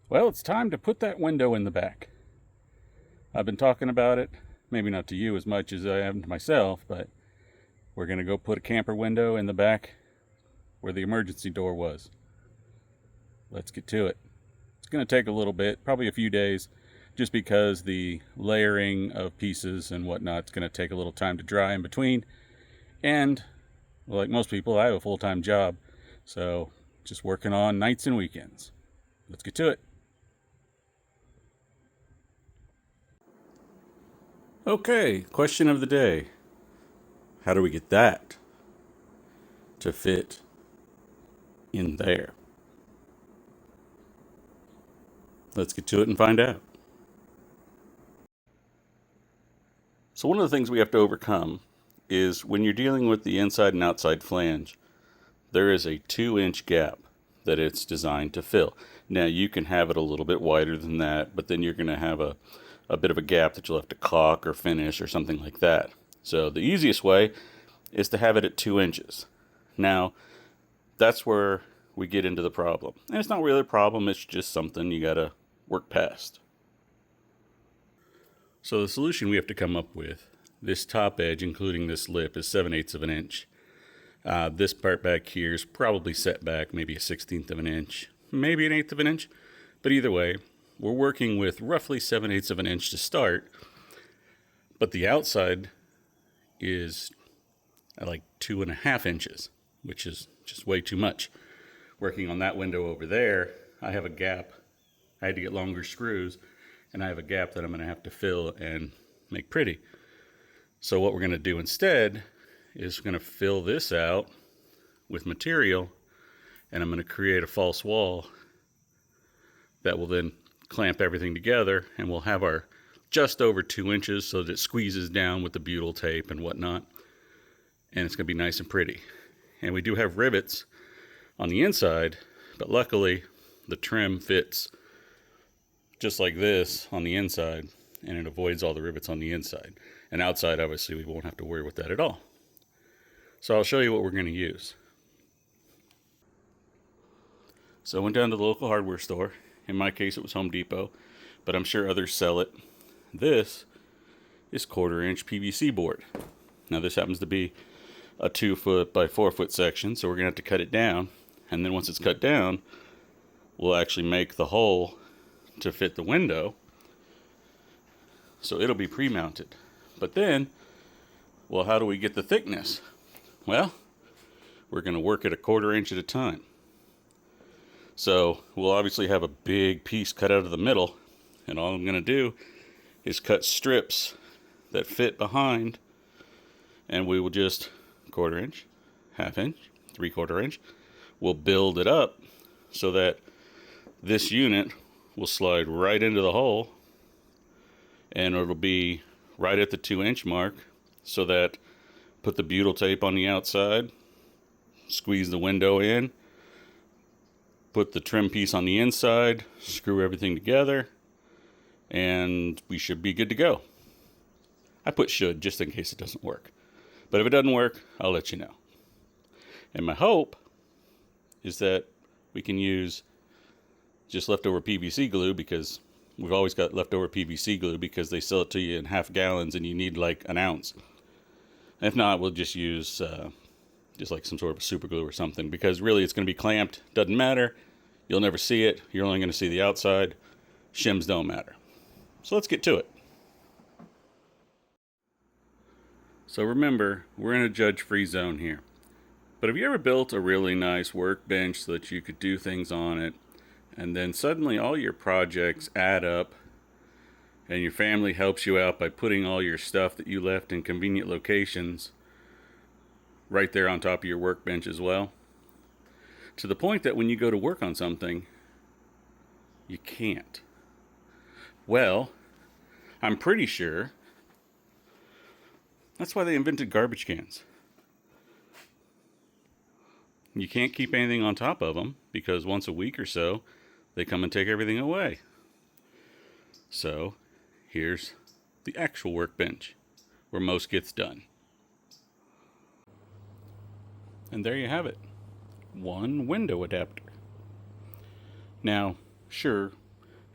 Well, it's time to put that window in the back. I've been talking about it, maybe not to you as much as I have to myself, but we're going to go put a camper window in the back where the emergency door was. Let's get to it. It's going to take a little bit, probably a few days, just because the layering of pieces and whatnot is going to take a little time to dry in between. And, well, like most people, I have a full-time job, so just working on nights and weekends. Let's get to it. Okay, question of the day. How do we get that to fit in there? Let's get to it and find out. So one of the things we have to overcome is when you're dealing with the inside and outside flange, there is a 2-inch gap that it's designed to fill. Now you can have it a little bit wider than that, but then you're going to have a bit of a gap that you'll have to caulk or finish or something like that. So the easiest way is to have it at 2 inches. Now, that's where we get into the problem. And it's not really a problem, it's just something you gotta work past. So the solution we have to come up with, this top edge, including this lip, is 7/8 of an inch. This part back here is probably set back maybe a 1/16 of an inch, maybe an 1/8 of an inch. But either way, we're working with roughly 7/8 of an inch to start. But the outside is at like 2.5 inches, which is just way too much. Working on that window over there, I have a gap. I had to get longer screws, and I have a gap that I'm going to have to fill and make pretty. So what we're going to do instead is we're going to fill this out with material, and I'm going to create a false wall that will then clamp everything together, and we'll have our just over 2 inches so that it squeezes down with the butyl tape and whatnot, and it's going to be nice and pretty. And we do have rivets on the inside, but luckily the trim fits just like this on the inside, and it avoids all the rivets on the inside. And outside, obviously, we won't have to worry with that at all. So I'll show you what we're going to use. So I went down to the local hardware store. In my case, it was Home Depot, but I'm sure others sell it. This is 1/4 inch PVC board. Now this happens to be a 2-foot by 4-foot section, so we're going to have to cut it down. And then once it's cut down, we'll actually make the hole to fit the window. So it'll be pre-mounted. But then, well, how do we get the thickness? Well, we're going to work at 1/4 inch at a time. So we'll obviously have a big piece cut out of the middle, and all I'm going to do is cut strips that fit behind, and we will just 1/4 inch, 1/2 inch, 3/4 inch. We'll build it up so that this unit will slide right into the hole, and it'll be right at the 2-inch mark, so that put the butyl tape on the outside, squeeze the window in, put the trim piece on the inside, screw everything together, and we should be good to go. I put should just in case it doesn't work. But if it doesn't work, I'll let you know. And my hope is that we can use just leftover PVC glue, because we've always got leftover PVC glue because they sell it to you in half gallons and you need like an ounce. And if not, we'll just use just like some sort of super glue or something, because really it's going to be clamped. Doesn't matter. You'll never see it. You're only going to see the outside. Shims don't matter. So let's get to it. So remember, we're in a judge-free zone here. But have you ever built a really nice workbench so that you could do things on it, and then suddenly all your projects add up, and your family helps you out by putting all your stuff that you left in convenient locations right there on top of your workbench as well? To the point that when you go to work on something, you can't. Well, I'm pretty sure that's why they invented garbage cans. You can't keep anything on top of them because once a week or so, they come and take everything away. So here's the actual workbench where most gets done. And there you have it. One window adapter. Now, sure,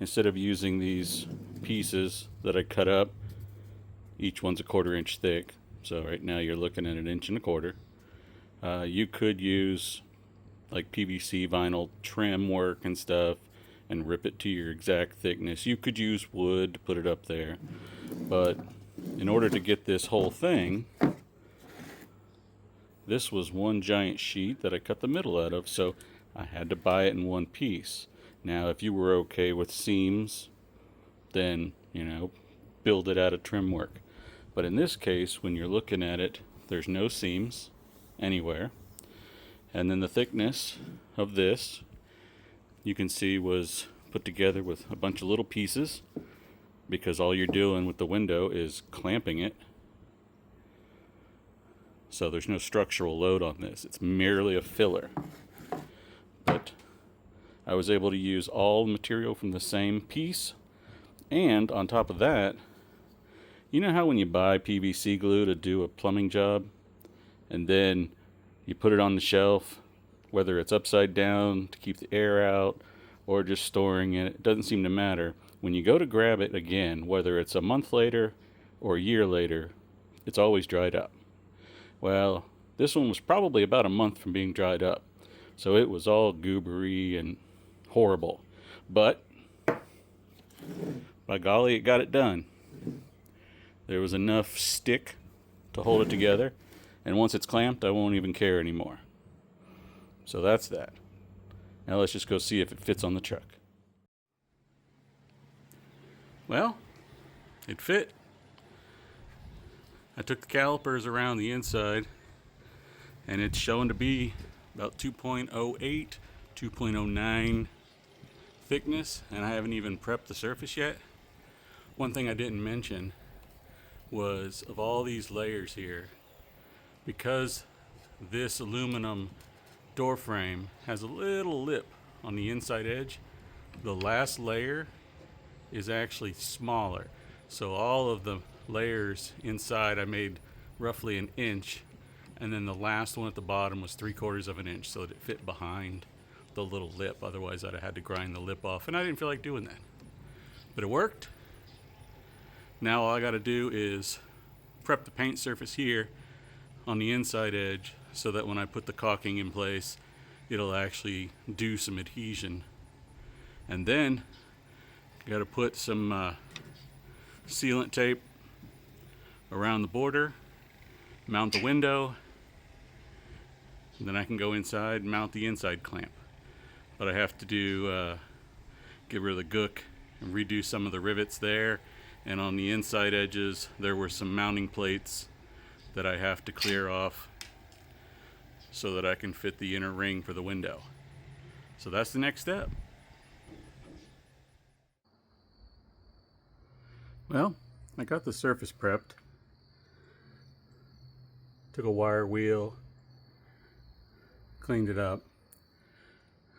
instead of using these pieces that I cut up, each one's a 1/4 inch thick. So right now you're looking at 1 1/4 inch. You could use like PVC vinyl trim work and stuff and rip it to your exact thickness. You could use wood to put it up there, but in order to get this whole thing, this was one giant sheet that I cut the middle out of, so I had to buy it in one piece. Now if you were okay with seams, then build it out of trim work. But in this case, when you're looking at it, there's no seams anywhere. And then the thickness of this, you can see, was put together with a bunch of little pieces, because all you're doing with the window is clamping it. So there's no structural load on this. It's merely a filler. But I was able to use all material from the same piece. And on top of that, you know how when you buy PVC glue to do a plumbing job, and then you put it on the shelf, whether it's upside down to keep the air out or just storing it, it doesn't seem to matter. When you go to grab it again, whether it's a month later or a year later, it's always dried up. Well, this one was probably about a month from being dried up, so it was all goobery and horrible. But by golly, it got it done. There was enough stick to hold it together, and once it's clamped, I won't even care anymore. So that's that. Now let's just go see if it fits on the truck. Well, it fit. I took the calipers around the inside, and it's showing to be about 2.08, 2.09 thickness, and I haven't even prepped the surface yet. One thing I didn't mention was, of all these layers here, because this aluminum door frame has a little lip on the inside edge, the last layer is actually smaller. So all of the layers inside I made roughly 1 inch, and then the last one at the bottom was 3/4 of an inch, so that it fit behind the little lip. Otherwise I'd have had to grind the lip off, and I didn't feel like doing that. But it worked. Now all I got to do is prep the paint surface here on the inside edge, so that when I put the caulking in place, it'll actually do some adhesion. And then I got to put some sealant tape around the border, mount the window, and then I can go inside and mount the inside clamp. But I have to get rid of the gook and redo some of the rivets there. And on the inside edges, there were some mounting plates that I have to clear off so that I can fit the inner ring for the window. So that's the next step. Well, I got the surface prepped. Took a wire wheel, cleaned it up.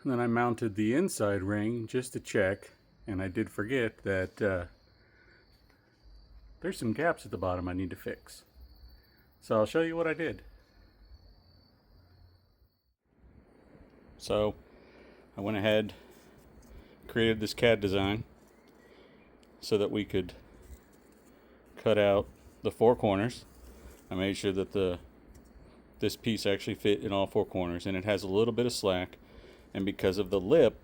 And then I mounted the inside ring just to check, and I did forget that there's some gaps at the bottom I need to fix. So I'll show you what I did. So I went ahead, created this CAD design so that we could cut out the 4 corners. I made sure that this piece actually fit in all 4 corners, and it has a little bit of slack, and because of the lip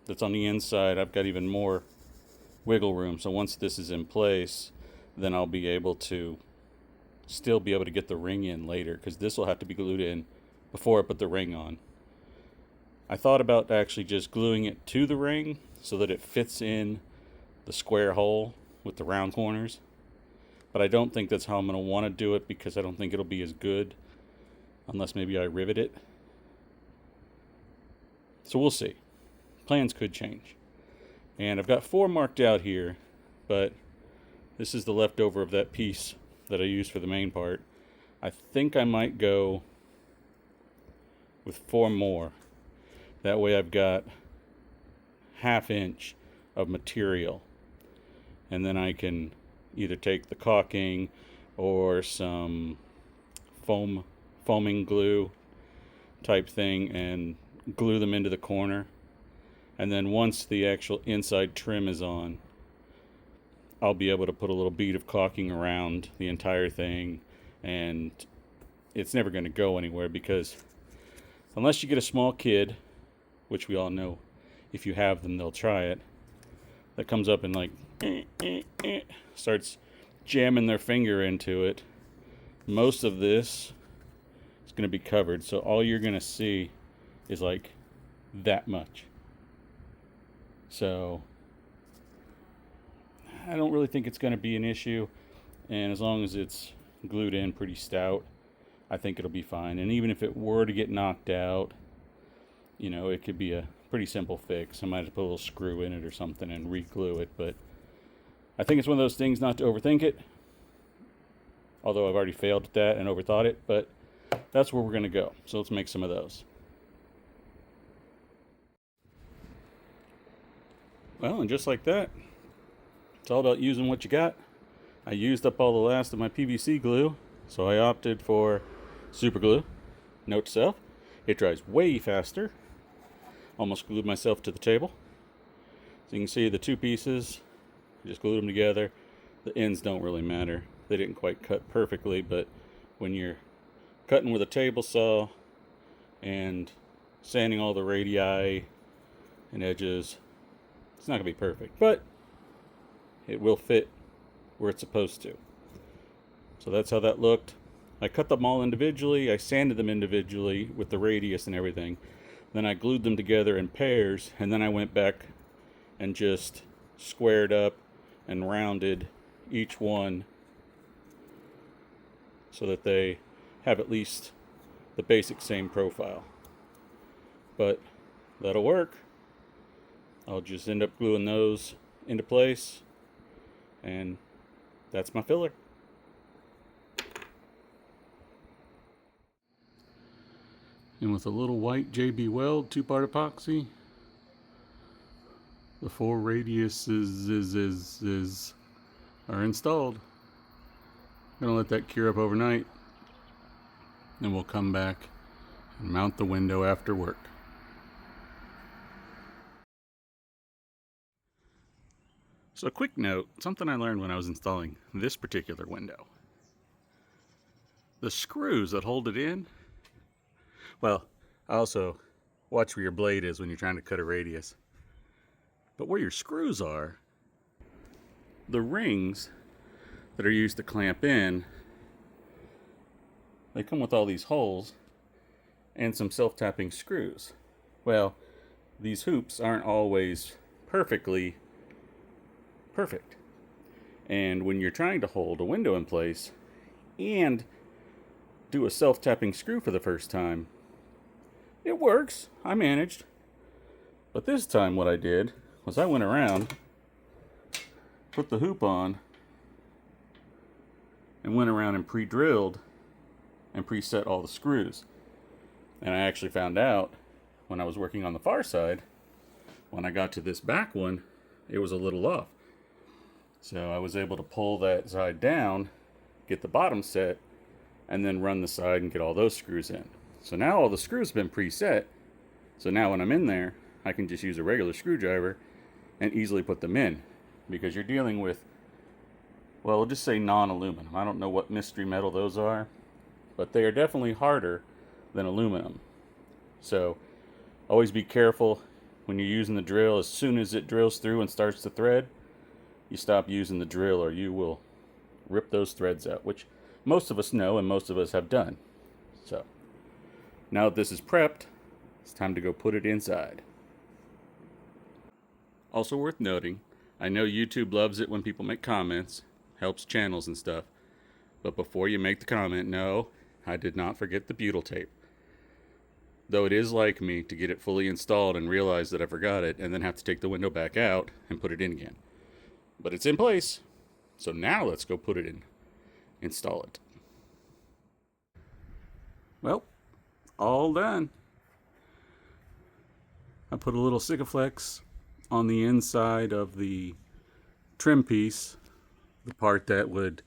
that's on the inside, I've got even more wiggle room. So once this is in place, then I'll be able to still be able to get the ring in later, because this will have to be glued in before I put the ring on. I thought about actually just gluing it to the ring so that it fits in the square hole with the round corners, but I don't think that's how I'm going to want to do it, because I don't think it'll be as good unless maybe I rivet it. So we'll see. Plans could change. And I've got 4 marked out here, but this is the leftover of that piece that I used for the main part. I think I might go with 4 more. That way I've got 1/2 inch of material, and then I can either take the caulking or some foaming glue type thing and glue them into the corner, And then once the actual inside trim is on, I'll be able to put a little bead of caulking around the entire thing, and it's never going to go anywhere, because unless you get a small kid, which we all know if you have them they'll try it, that comes up and like starts jamming their finger into it, most of this is going to be covered. So all you're going to see is like that much. So I don't really think it's going to be an issue, and as long as it's glued in pretty stout, I think it'll be fine. And even if it were to get knocked out, you know, it could be a pretty simple fix. I might have to put a little screw in it or something and re-glue it, but I think it's one of those things not to overthink it, although I've already failed at that and overthought it, but that's where we're going to go. So let's make some of those. Well, and just like that, it's all about using what you got. I used up all the last of my PVC glue, so I opted for super glue. Note to self, it dries way faster. Almost glued myself to the table. So you can see the two pieces, just glued them together. The ends don't really matter. They didn't quite cut perfectly, but when you're cutting with a table saw and sanding all the radii and edges, it's not going to be perfect, but it will fit where it's supposed to. So that's how that looked. I cut them all individually. I sanded them individually with the radius and everything. Then I glued them together in pairs, and then I went back and just squared up and rounded each one so that they have at least the basic same profile. But that'll work. I'll just end up gluing those into place, and that's my filler. And with a little white JB Weld 2-part epoxy, the 4 radiuses are installed. I'm gonna let that cure up overnight, and we'll come back and mount the window after work. So a quick note, something I learned when I was installing this particular window. The screws that hold it in, well, also watch where your blade is when you're trying to cut a radius. But where your screws are, the rings that are used to clamp in, they come with all these holes and some self-tapping screws. Well, these hoops aren't always perfect. And when you're trying to hold a window in place and do a self-tapping screw for the first time, it works. I managed. But this time what I did was I went around, put the hoop on, and went around and pre-drilled and preset all the screws. And I actually found out when I was working on the far side, when I got to this back one, it was a little off. So I was able to pull that side down, get the bottom set, and then run the side and get all those screws in. So now all the screws have been preset. So now when I'm in there, I can just use a regular screwdriver and easily put them in. Because you're dealing with, well, we'll just say non-aluminum. I don't know what mystery metal those are, but they are definitely harder than aluminum. So always be careful when you're using the drill. As soon as it drills through and starts to thread, you stop using the drill or you will rip those threads out, which most of us know and most of us have done. So now that this is prepped, it's time to go put it inside. Also worth noting, I know YouTube loves it when people make comments, helps channels and stuff, but before you make the comment, no, I did not forget the butyl tape. Though it is like me to get it fully installed and realize that I forgot it and then have to take the window back out and put it in again. But it's in place, so now let's go put it in, install it. Well, all done. I put a little Sikaflex on the inside of the trim piece, the part that would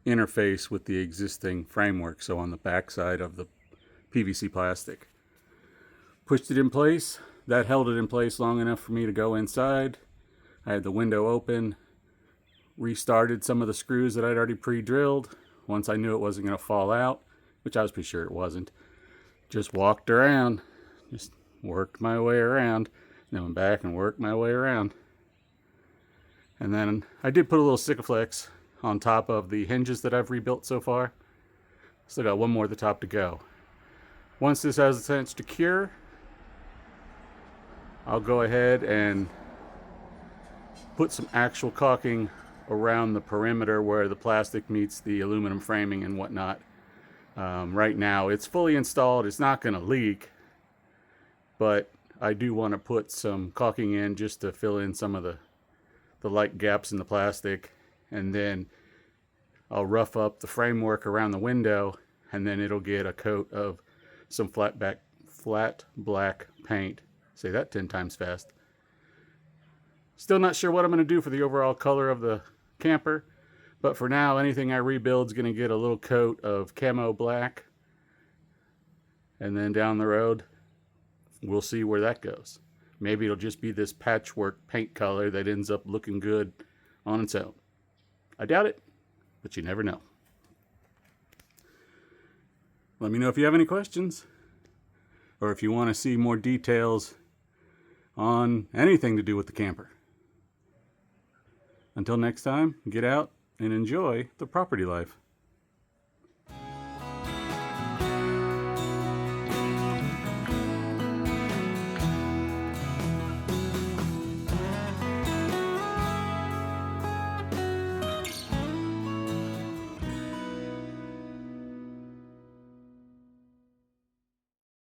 interface with the existing framework, so on the back side of the PVC plastic. Pushed it in place, that held it in place long enough for me to go inside. I had the window open, restarted some of the screws that I'd already pre-drilled once I knew it wasn't going to fall out, which I was pretty sure it wasn't. Just walked around, just worked my way around, and then went back and worked my way around. And then I did put a little Sikaflex on top of the hinges that I've rebuilt so far. Still got one more at the top to go. Once this has a chance to cure, I'll go ahead and put some actual caulking around the perimeter where the plastic meets the aluminum framing and whatnot. Right now it's fully installed, it's not going to leak, but I do want to put some caulking in just to fill in some of the light gaps in the plastic, and then I'll rough up the framework around the window, and then it'll get a coat of some flat black paint. Say that 10 times fast. Still not sure what I'm going to do for the overall color of the camper, but for now, anything I rebuild is going to get a little coat of camo black, and then down the road, we'll see where that goes. Maybe it'll just be this patchwork paint color that ends up looking good on its own. I doubt it, but you never know. Let me know if you have any questions, or if you want to see more details on anything to do with the camper. Until next time, get out and enjoy the property life.